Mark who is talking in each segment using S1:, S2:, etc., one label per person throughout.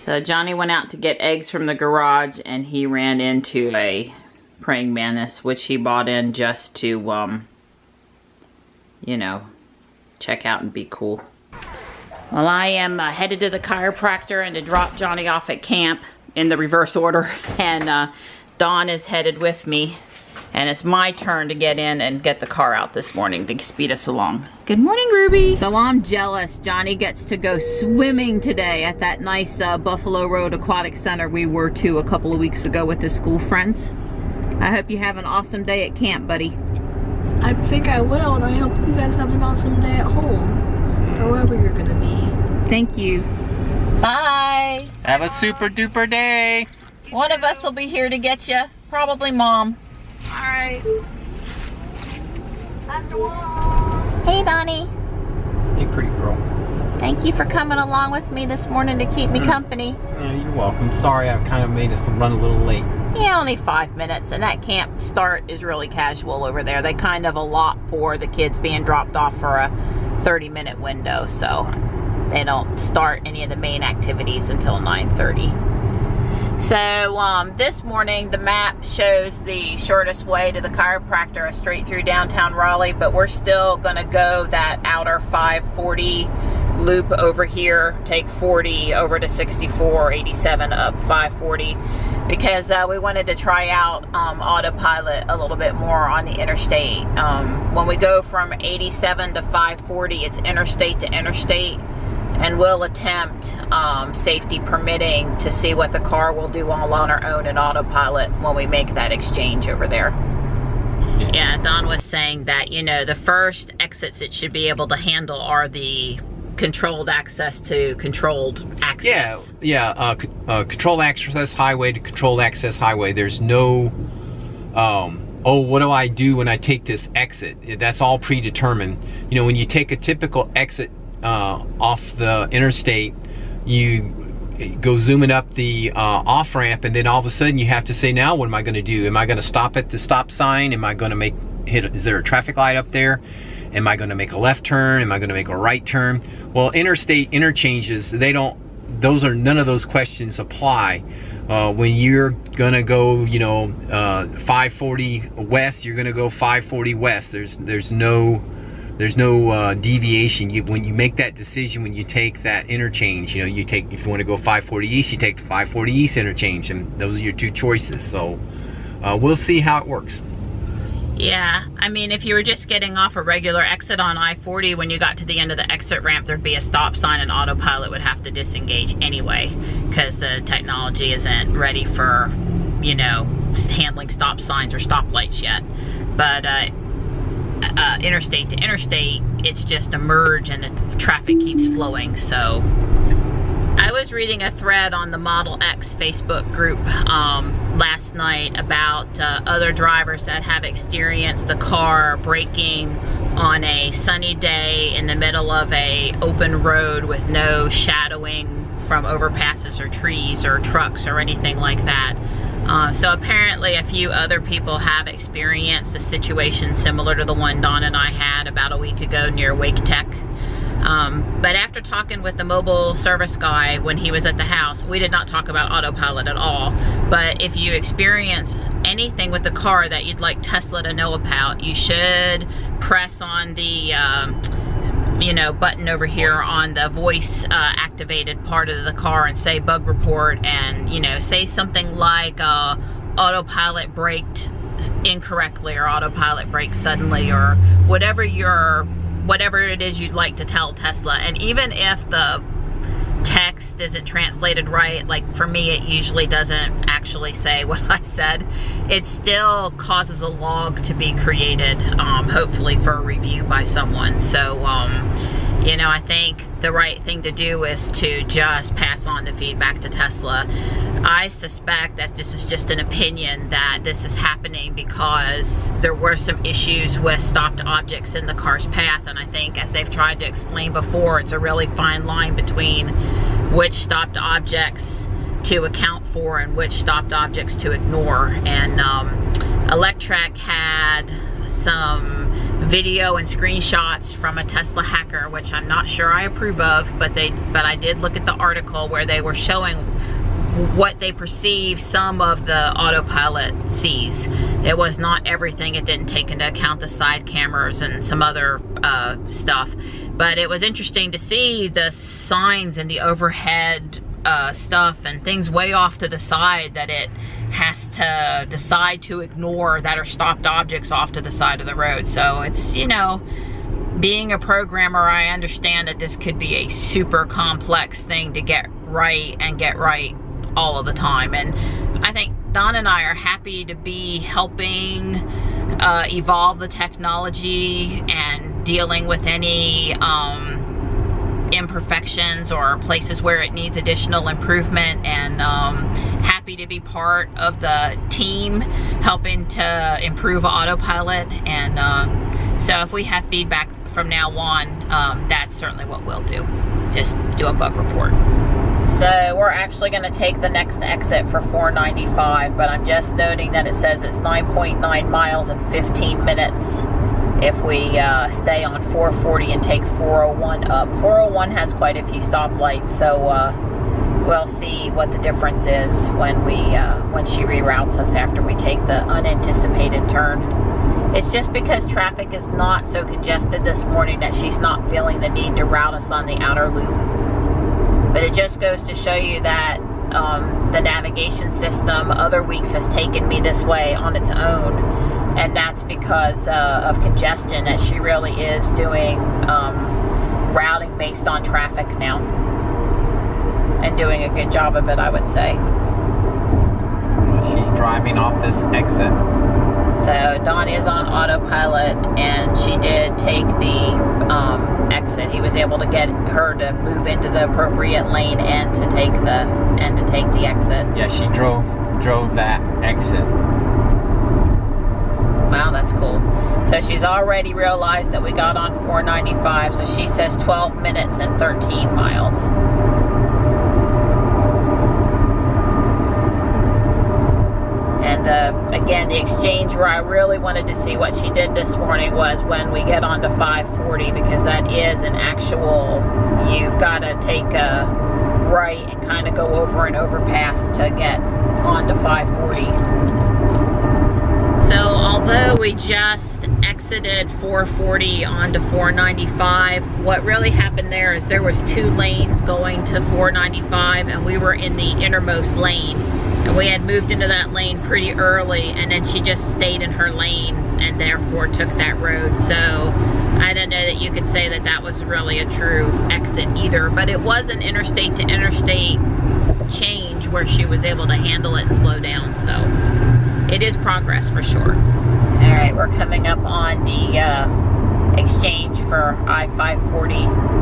S1: So Johnny went out to get eggs from the garage and he ran into a praying mantis, which he bought in just to, you know, check out and be cool. Well, I am headed to the chiropractor and to drop Johnny off at camp in the reverse order. And Dawn is headed with me. And it's my turn to get in and get the car out this morning to speed us along. Good morning, Ruby. So I'm jealous. Johnny gets to go swimming today at that nice Buffalo Road Aquatic Center we were to a couple of weeks ago with his school friends. I hope you have an awesome day at camp, buddy.
S2: I think I will, and I hope you guys have an awesome day at home, or wherever you're gonna be.
S1: Thank you. Bye.
S3: Have a super duper day.
S1: One of us will be here to get you. Probably Mom.
S2: Alright.
S1: Hey, Donnie.
S3: Hey, pretty girl.
S1: Thank you for coming along with me this morning to keep me company.
S3: Yeah, you're welcome. Sorry I kind of made us run a little late.
S1: Yeah, only 5 minutes, and that camp start is really casual over there. They kind of allot for the kids being dropped off for a 30-minute window, so they don't start any of the main activities until 9:30. So this morning the map shows the shortest way to the chiropractor straight through downtown Raleigh, but we're still gonna go that outer 540 loop over here, take 40 over to 64, 87 up 540, because we wanted to try out Autopilot a little bit more on the interstate. When we go from 87 to 540, it's interstate to interstate. And we'll attempt, safety permitting, to see what the car will do all on our own in Autopilot when we make that exchange over there. Yeah, Don was saying that, you know, the first exits it should be able to handle are the controlled access to controlled access.
S3: Controlled access highway to controlled access highway. There's no, oh, what do I do when I take this exit? That's all predetermined. You know, when you take a typical exit off the interstate, you go zooming up the off ramp, and then all of a sudden you have to say, now what am I going to do? Am I going to stop at the stop sign? Am I going to is there a traffic light up there? Am I going to make a left turn? Am I going to make a right turn? Well, interstate interchanges, none of those questions apply. When you're gonna go, you know, 540 west, you're gonna go 540 west. There's no deviation. When you make that decision, when you take that interchange, you know, if you want to go 540 east, you take the 540 east interchange, and those are your two choices. So we'll see how it works.
S1: Yeah, I mean, if you were just getting off a regular exit on I-40, when you got to the end of the exit ramp, there'd be a stop sign, and Autopilot would have to disengage anyway, because the technology isn't ready for, you know, handling stop signs or stoplights yet. But interstate to interstate, it's just a merge and the traffic keeps flowing. So I was reading a thread on the Model X Facebook group last night about other drivers that have experienced the car braking on a sunny day in the middle of a open road with no shadowing from overpasses or trees or trucks or anything like that. So apparently a few other people have experienced a situation similar to the one Don and I had about a week ago near Wake Tech. But after talking with the mobile service guy when he was at the house, we did not talk about Autopilot at all. But if you experience anything with the car that you'd like Tesla to know about, you should press on the you know, button over here on the voice activated part of the car and say bug report, and, you know, say something like Autopilot braked incorrectly, or Autopilot braked suddenly, or whatever it is you'd like to tell Tesla. And even if the text isn't translated right, like for me it usually doesn't actually say what I said, it still causes a log to be created, hopefully for a review by someone. So you know, I think the right thing to do is to just pass on the feedback to Tesla. I suspect that this is just an opinion, that this is happening because there were some issues with stopped objects in the car's path, and I think, as they've tried to explain before, it's a really fine line between which stopped objects to account for and which stopped objects to ignore. And Electrek had some video and screenshots from a Tesla hacker, which I'm not sure I approve of, but I did look at the article where they were showing what they perceive some of the autopilot sees. It was not everything. It didn't take into account the side cameras and some other stuff. But it was interesting to see the signs and the overhead stuff and things way off to the side that it has to decide to ignore, that are stopped objects off to the side of the road. So it's, you know, being a programmer, I understand that this could be a super complex thing to get right and get right all of the time. And I think Don and I are happy to be helping evolve the technology and dealing with any imperfections or places where it needs additional improvement, and happy to be part of the team helping to improve Autopilot. And so if we have feedback from now on, that's certainly what we'll do. Just do a bug report. So we're actually going to take the next exit for 495, but I'm just noting that it says it's 9.9 miles in 15 minutes if we stay on 440 and take 401 up. 401 has quite a few stoplights, so we'll see what the difference is when she reroutes us after we take the unanticipated turn. It's just because traffic is not so congested this morning that she's not feeling the need to route us on the outer loop. But it just goes to show you that the navigation system other weeks has taken me this way on its own, and that's because of congestion, that she really is doing routing based on traffic now, and doing a good job of it, I would say.
S3: She's driving off this exit.
S1: So Dawn is on autopilot, and she did take the exit. He was able to get her to move into the appropriate lane and to take the exit. Yeah, she drove that exit. Wow, that's cool. So she's already realized that we got on 495, so she says 12 minutes and 13 miles. And again, the exchange where I really wanted to see what she did this morning was when we get on to 540, because that is an actual, you've got to take a right and kind of go over an overpass to get on to 540. So although we just exited 440 onto 495, what really happened there is there was 2 lanes going to 495, and we were in the innermost lane. And we had moved into that lane pretty early, and then she just stayed in her lane and therefore took that road. So I don't know that you could say that that was really a true exit either, but it was an interstate to interstate change where she was able to handle it and slow down. So it is progress for sure. All right, we're coming up on the exchange for I-540.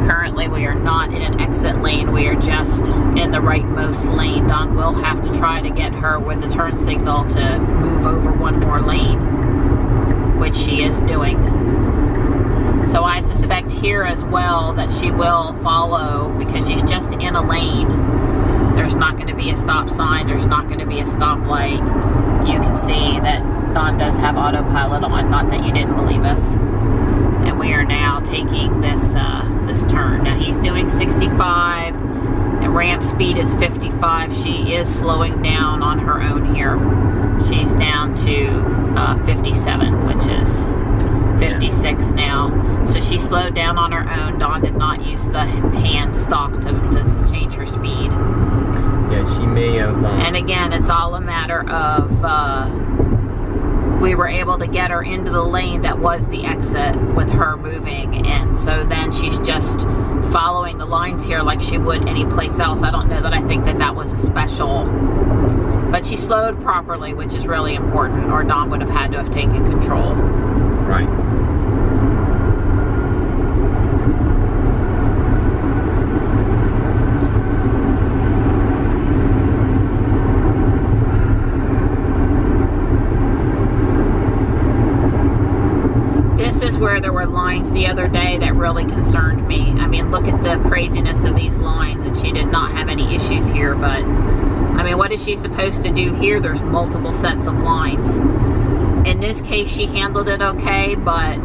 S1: Currently, we are not in an exit lane. We are just in the rightmost lane. Dawn will have to try to get her with the turn signal to move over one more lane, which she is doing. So I suspect here as well that she will follow, because she's just in a lane. There's not going to be a stop sign. There's not going to be a stoplight. You can see that Dawn does have autopilot on, not that you didn't believe us. And we are now taking this turn. Now he's doing 65, and ramp speed is 55. She is slowing down on her own here. She's down to 57, which is 56 now. So she slowed down on her own. Dawn did not use the hand stalk to change her speed.
S3: Yeah, she may have...
S1: And again, it's all a matter of... we were able to get her into the lane that was the exit with her moving, and so then she's just following the lines here like she would any place else. I don't know that I think that that was a special, but she slowed properly, which is really important, or Dawn would have had to have taken control.
S3: Right.
S1: Where there were lines the other day that really concerned me. I mean, look at the craziness of these lines, and she did not have any issues here, but I mean, what is she supposed to do here? There's multiple sets of lines. In this case, she handled it okay, but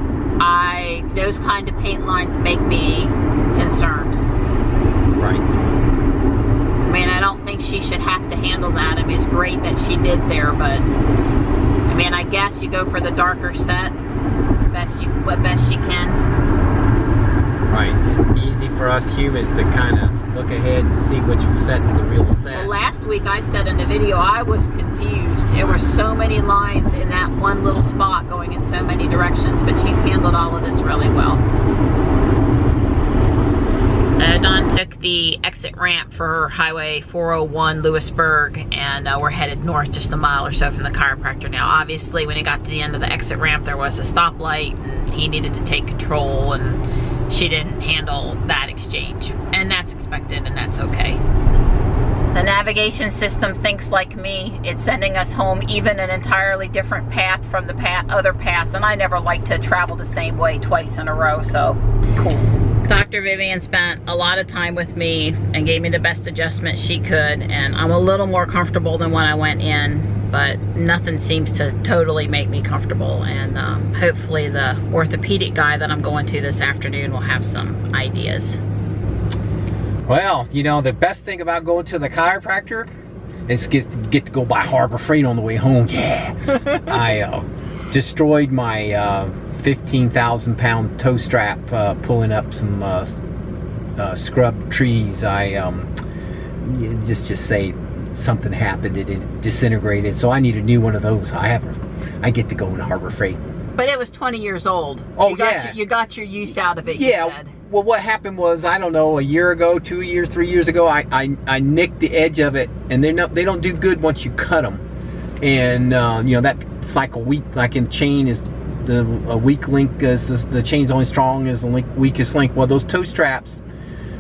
S1: those kind of paint lines make me concerned.
S3: Right.
S1: mean, I don't think she should have to handle that. I mean, it's great that she did there, but I mean, I guess you go for the darker set, what best she can.
S3: Right, it's easy for us humans to kind of look ahead and see which set's the real set.
S1: Well, last week I said in the video I was confused. There were so many lines in that one little spot going in so many directions, but she's handled all of this really well. So Dawn took the exit ramp for Highway 401 Lewisburg, and we're headed north just a mile or so from the chiropractor now. Obviously, when he got to the end of the exit ramp, there was a stoplight, and he needed to take control, and she didn't handle that exchange. And that's expected, and that's okay. The navigation system thinks like me. It's sending us home even an entirely different path from the other paths, and I never like to travel the same way twice in a row, so cool. Dr. Vivian spent a lot of time with me and gave me the best adjustment she could, and I'm a little more comfortable than when I went in, but nothing seems to totally make me comfortable, and hopefully the orthopedic guy that I'm going to this afternoon will have some ideas.
S3: Well, you know, the best thing about going to the chiropractor is get to go by Harbor Freight on the way home. Yeah. I destroyed my 15,000 pound toe strap pulling up some scrub trees. Just say something happened, it disintegrated, so I need a new one of those. I get to go into Harbor Freight.
S1: But it was 20 years old.
S3: Oh,
S1: you got your use out of it.
S3: Yeah.
S1: You said.
S3: Well, what happened was, I don't know, a year ago, 2 years, 3 years ago, I nicked the edge of it, and they don't do good once you cut them. And you know, that's like a weak, like in chain is a weak link, is the chain's only strong as the weakest link. Well, those toe straps,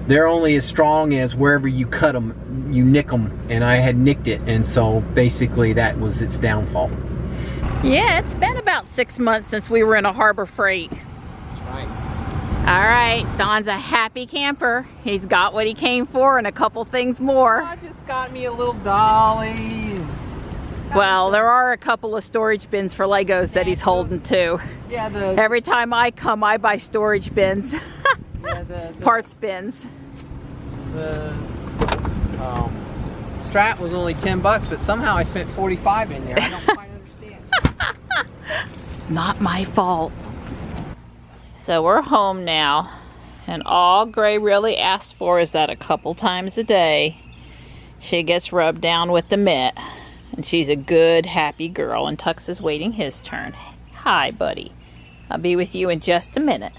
S3: they're only as strong as wherever you cut them, you nick them, and I had nicked it, and so basically that was its downfall.
S1: Yeah, it's been about 6 months since we were in a Harbor Freight.
S3: That's right.
S1: All right, Don's a happy camper. He's got what he came for and a couple things more.
S3: I just got me a little dolly.
S1: Well, there are a couple of storage bins for Legos that he's holding too.
S3: Yeah,
S1: every time I come, I buy storage bins.
S3: Yeah,
S1: parts bins.
S3: The strap was only 10 bucks, but somehow I spent 45 in there. I don't quite understand.
S1: It's not my fault. So we're home now, and all Gray really asks for is that a couple times a day she gets rubbed down with the mitt, and she's a good, happy girl, and Tux is waiting his turn. Hi, buddy. I'll be with you in just a minute.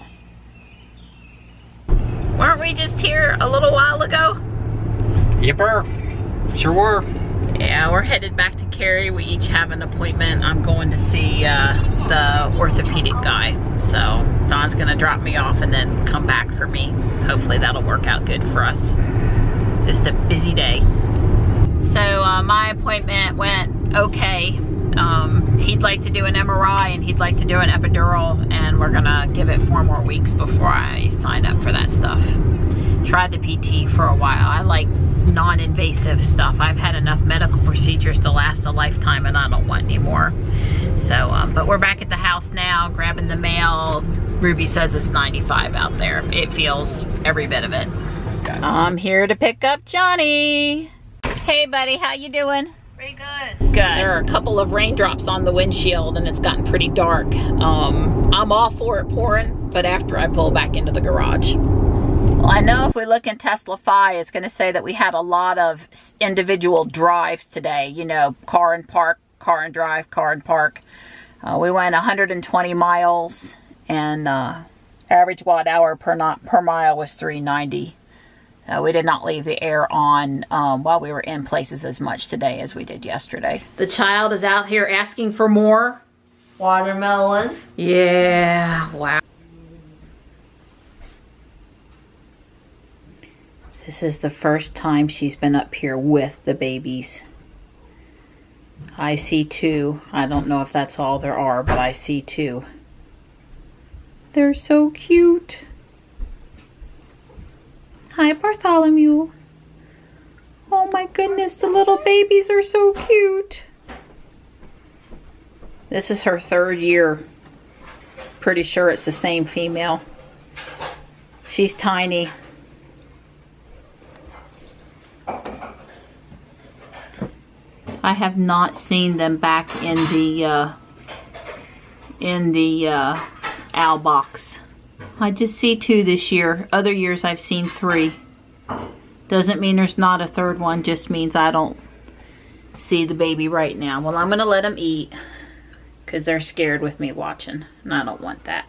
S1: Weren't we just here a little while ago?
S3: Yipper. Sure were.
S1: Yeah, we're headed back to Cary. We each have an appointment. I'm going to see the orthopedic guy. So Don's gonna drop me off and then come back for me. Hopefully that'll work out good for us. Just a busy day. So my appointment went okay. He'd like to do an MRI and he'd like to do an epidural, and we're gonna give it 4 more weeks before I sign up for that stuff. Tried the PT for a while. I like non-invasive stuff. I've had enough medical procedures to last a lifetime, and I don't want any more. So, but we're back at the house now, grabbing the mail. Ruby says it's 95 out there. It feels every bit of it. I'm here to pick up Johnny. Hey, buddy, how you doing?
S2: Very good.
S1: Good. There are a couple of raindrops on the windshield, and it's gotten pretty dark. I'm all for it pouring, but after I pull back into the garage. Well, I know if we look in Tesla-Fi, it's going to say that we had a lot of individual drives today. You know, car and park, car and drive, car and park. We went 120 miles, and average watt hour per mile was 390. We did not leave the air on while we were in places as much today as we did yesterday. The child is out here asking for more.
S2: Watermelon.
S1: Yeah, wow. This is the first time she's been up here with the babies. I see 2. I don't know if that's all there are, but I see 2. They're so cute. Hi, Bartholomew. Oh my goodness, the little babies are so cute. This is her 3rd year. Pretty sure it's the same female. She's tiny. I have not seen them back in the owl box. I just see 2 this year. Other years I've seen 3. Doesn't mean there's not a third one, just means I don't see the baby right now. Well, I'm gonna let them eat because they're scared with me watching, and I don't want that.